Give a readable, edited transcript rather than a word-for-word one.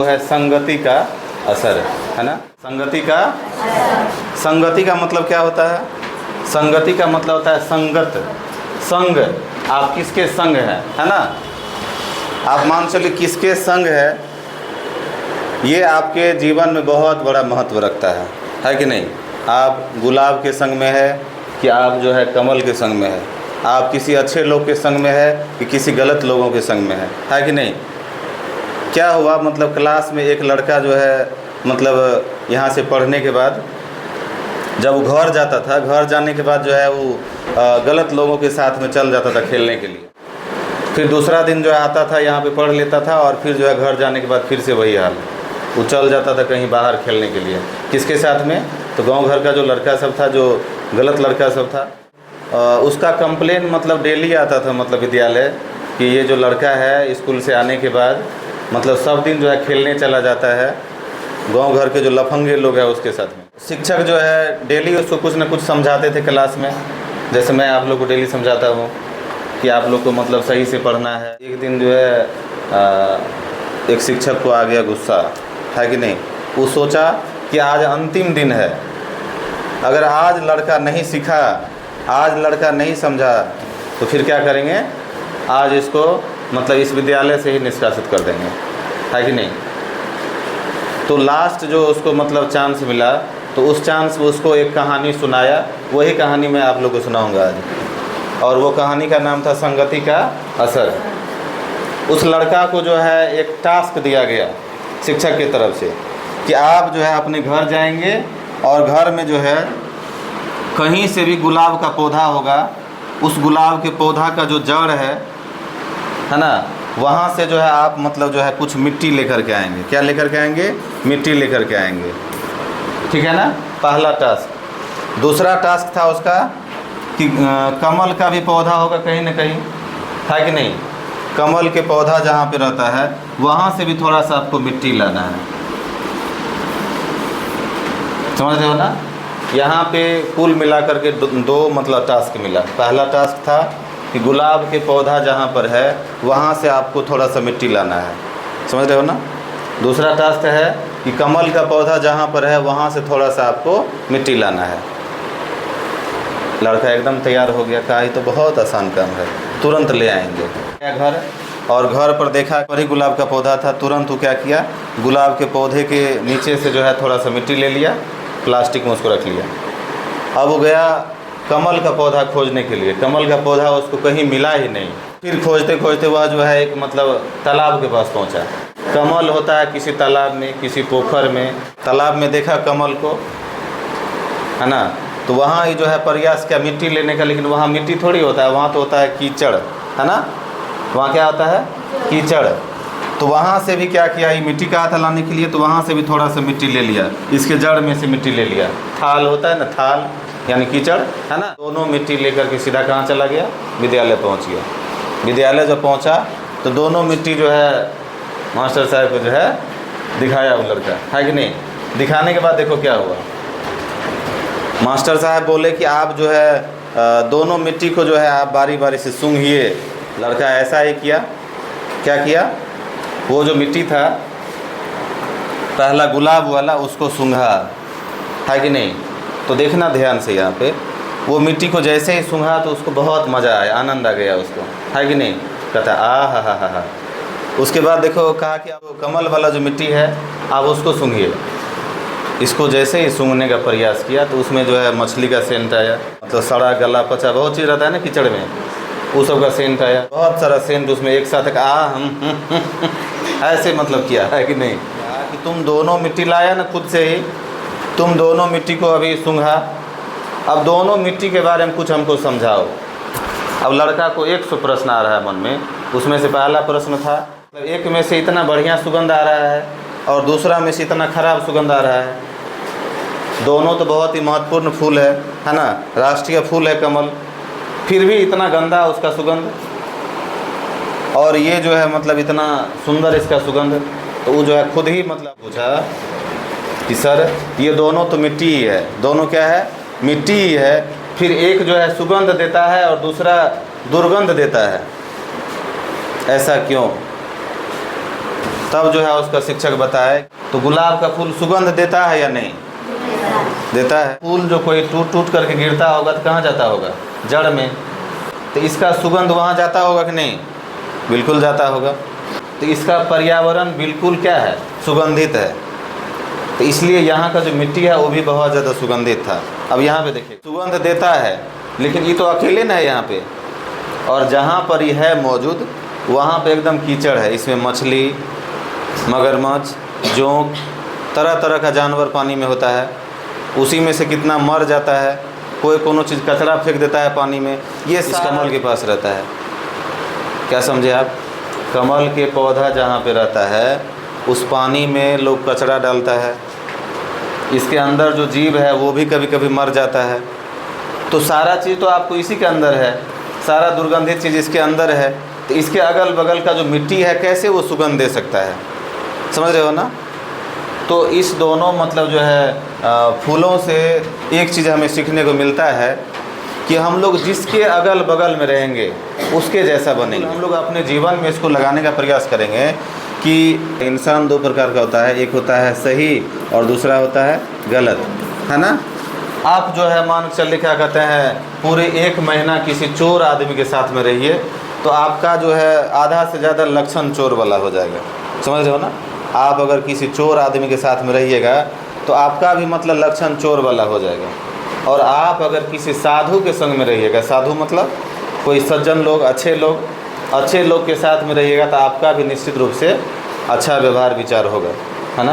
है संगति का असर है ना। संगति का मतलब क्या होता है? संगति का मतलब होता है संगत, संग। आप किसके संग है ना। आप मान चलिए किसके संग है, ये आपके जीवन में बहुत बड़ा महत्व रखता है कि नहीं। आप गुलाब के संग में है कि आप जो है कमल के संग में है, आप किसी अच्छे लोग के संग में है कि किसी गलत लोगों के संग में है कि नहीं। क्या हुआ, मतलब क्लास में एक लड़का जो है मतलब यहाँ से पढ़ने के बाद जब वो घर जाता था, घर जाने के बाद जो है वो गलत लोगों के साथ में चल जाता था खेलने के लिए। फिर दूसरा दिन जो है आता था, यहाँ पे पढ़ लेता था और फिर जो है घर जाने के बाद फिर से वही हाल, वो चल जाता था कहीं बाहर खेलने के लिए। किसके साथ में? तो गांव घर का जो लड़का सब था, जो गलत लड़का सब था, उसका कंप्लेन मतलब डेली आता था मतलब विद्यालय कि ये जो लड़का है स्कूल से आने के बाद मतलब सब दिन जो है खेलने चला जाता है, गांव घर के जो लफंगे लोग हैं उसके साथ में। शिक्षक जो है डेली उसको कुछ न कुछ समझाते थे क्लास में, जैसे मैं आप लोग को डेली समझाता हूँ कि आप लोग को मतलब सही से पढ़ना है। एक दिन जो है एक शिक्षक को आ गया गुस्सा, है कि नहीं। वो सोचा कि आज अंतिम दिन है, अगर आज लड़का नहीं सीखा, आज लड़का नहीं समझा तो फिर क्या करेंगे, आज इसको मतलब इस विद्यालय से ही निष्कासित कर देंगे, है कि नहीं। तो लास्ट जो उसको मतलब चांस मिला, तो उस चांस में उसको एक कहानी सुनाया, वही कहानी मैं आप लोग को सुनाऊंगा आज। और वो कहानी का नाम था संगति का असर। उस लड़का को जो है एक टास्क दिया गया शिक्षक की तरफ से कि आप जो है अपने घर जाएंगे और घर में जो है कहीं से भी गुलाब का पौधा होगा, उस गुलाब के पौधा का जो जड़ है ना, वहाँ से जो है आप मतलब जो है कुछ मिट्टी लेकर के आएंगे। क्या लेकर के आएंगे? मिट्टी लेकर के आएंगे, ठीक है ना। पहला टास्क। दूसरा टास्क था उसका कि कमल का भी पौधा होगा कहीं ना कहीं, है कि नहीं। कमल के पौधा जहाँ पे रहता है वहाँ से भी थोड़ा सा आपको मिट्टी लाना है, समझ रहे हो ना। यहाँ पे कुल मिला करके दो मतलब टास्क मिला। पहला टास्क था कि गुलाब के पौधा जहाँ पर है वहाँ से आपको थोड़ा सा मिट्टी लाना है, समझ रहे हो ना। दूसरा टास्क है कि कमल का पौधा जहाँ पर है वहाँ से थोड़ा सा आपको मिट्टी लाना है। लड़का एकदम तैयार हो गया, कहा ये तो बहुत आसान काम है, तुरंत ले आएंगे। घर और घर पर देखा वही गुलाब का पौधा था, तुरंत वो क्या किया, गुलाब के पौधे के नीचे से जो है थोड़ा सा मिट्टी ले लिया, प्लास्टिक में उसको रख लिया। अब वो गया कमल का पौधा खोजने के लिए, कमल का पौधा उसको कहीं मिला ही नहीं। फिर खोजते खोजते वह जो है एक मतलब तालाब के पास पहुंचा। कमल होता है किसी तालाब में, किसी पोखर में। तालाब में देखा कमल को, है ना। तो वहाँ ही जो है प्रयास किया मिट्टी लेने का, लेकिन वहाँ मिट्टी थोड़ी होता है, वहाँ तो होता है कीचड़, है ना। वहाँ क्या होता है? कीचड़। तो वहाँ से भी क्या किया, ये मिट्टी कहा था लाने के लिए, तो वहाँ से भी थोड़ा सा मिट्टी ले लिया, इसके जड़ में से मिट्टी ले लिया। थाल होता है ना, थाल यानी कीचड़, है ना। दोनों मिट्टी लेकर के सीधा कहाँ चला गया? विद्यालय पहुँच गया। विद्यालय जब पहुँचा तो दोनों मिट्टी जो है मास्टर साहब को जो है दिखाया वो लड़का, है कि नहीं। दिखाने के बाद देखो क्या हुआ। मास्टर साहब बोले कि आप जो है दोनों मिट्टी को जो है आप बारी बारी से सूंघिए। लड़का ऐसा ही किया। क्या किया? वो जो मिट्टी था पहला गुलाब वाला, उसको सूंघा, है कि नहीं। तो देखना ध्यान से यहाँ पे, वो मिट्टी को जैसे ही सूंघा तो उसको बहुत मज़ा आया, आनंद आ गया उसको, है कि नहीं। कहता हा। उसके बाद देखो कहा कि आप कमल वाला जो मिट्टी है आप उसको सूंघिए। इसको जैसे ही सूंघने का प्रयास किया तो उसमें जो है मछली का सेंट आया, मतलब सड़ा गला पचा बहुत चीज़ रहता है ना कीचड़ में, वो सब का सेंट आया, बहुत सारा सेंट उसमें एक साथ ऐसे मतलब किया, है कि नहीं। कि तुम दोनों मिट्टी लाया ना खुद से ही, तुम दोनों मिट्टी को अभी सूंघा, अब दोनों मिट्टी के बारे में कुछ हमको समझाओ। अब लड़का को 100 प्रश्न आ रहा है मन में। उसमें से पहला प्रश्न था, एक में से इतना बढ़िया सुगंध आ रहा है और दूसरा में से इतना खराब सुगंध आ रहा है। दोनों तो बहुत ही महत्वपूर्ण फूल है ना, राष्ट्रीय फूल है कमल, फिर भी इतना गंदा उसका सुगंध, और ये जो है मतलब इतना सुंदर इसका सुगंध। तो वो जो है खुद ही मतलब पूछा कि सर ये दोनों तो मिट्टी ही है, दोनों क्या है? मिट्टी ही है, फिर एक जो है सुगंध देता है और दूसरा दुर्गंध देता है, ऐसा क्यों? तब जो है उसका शिक्षक बताए। तो गुलाब का फूल सुगंध देता है या नहीं? देता है। फूल जो कोई टूट टूट करके गिरता होगा तो कहाँ जाता होगा? जड़ में। तो इसका सुगंध वहाँ जाता होगा कि नहीं? बिल्कुल जाता होगा। तो इसका पर्यावरण बिल्कुल क्या है? सुगंधित है। तो इसलिए यहाँ का जो मिट्टी है वो भी बहुत ज़्यादा सुगंधित था। अब यहाँ पे देखिए, सुगंध देता है, लेकिन ये तो अकेले ना है यहाँ पे, और जहाँ पर ये है मौजूद वहाँ पे एकदम कीचड़ है। इसमें मछली, मगरमच्छ, जोंक, तरह तरह का जानवर पानी में होता है। उसी में से कितना मर जाता है। कोई कोनो चीज़ कचरा फेंक देता है पानी में, ये इस कमल के पास रहता है। क्या समझे आप? कमल के पौधा जहाँ पे रहता है उस पानी में लोग कचरा डालता है। इसके अंदर जो जीव है वो भी कभी कभी मर जाता है। तो सारा चीज़ तो आपको इसी के अंदर है, सारा दुर्गंधित चीज़ इसके अंदर है। तो इसके अगल बगल का जो मिट्टी है कैसे वो सुगंध दे सकता है? समझ रहे हो ना? तो इस दोनों मतलब जो है फूलों से एक चीज़ हमें सीखने को मिलता है कि हम लोग जिसके अगल बगल में रहेंगे उसके जैसा बनेंगे। हम लोग अपने जीवन में इसको लगाने का प्रयास करेंगे कि इंसान दो प्रकार का होता है, एक होता है सही और दूसरा होता है गलत, है ना? आप जो है मान चलिए क्या कहते हैं, पूरे 1 महीना किसी चोर आदमी के साथ में रहिए तो आपका जो है आधा से ज़्यादा लक्षण चोर वाला हो जाएगा। समझ रहे हो ना? आप अगर किसी चोर आदमी के साथ में रहिएगा तो आपका भी मतलब लक्षण चोर वाला हो जाएगा। और आप अगर किसी साधु के संग में रहिएगा, साधु मतलब कोई सज्जन लोग, अच्छे लोग के साथ में रहिएगा तो आपका भी निश्चित रूप से अच्छा व्यवहार विचार होगा, है ना?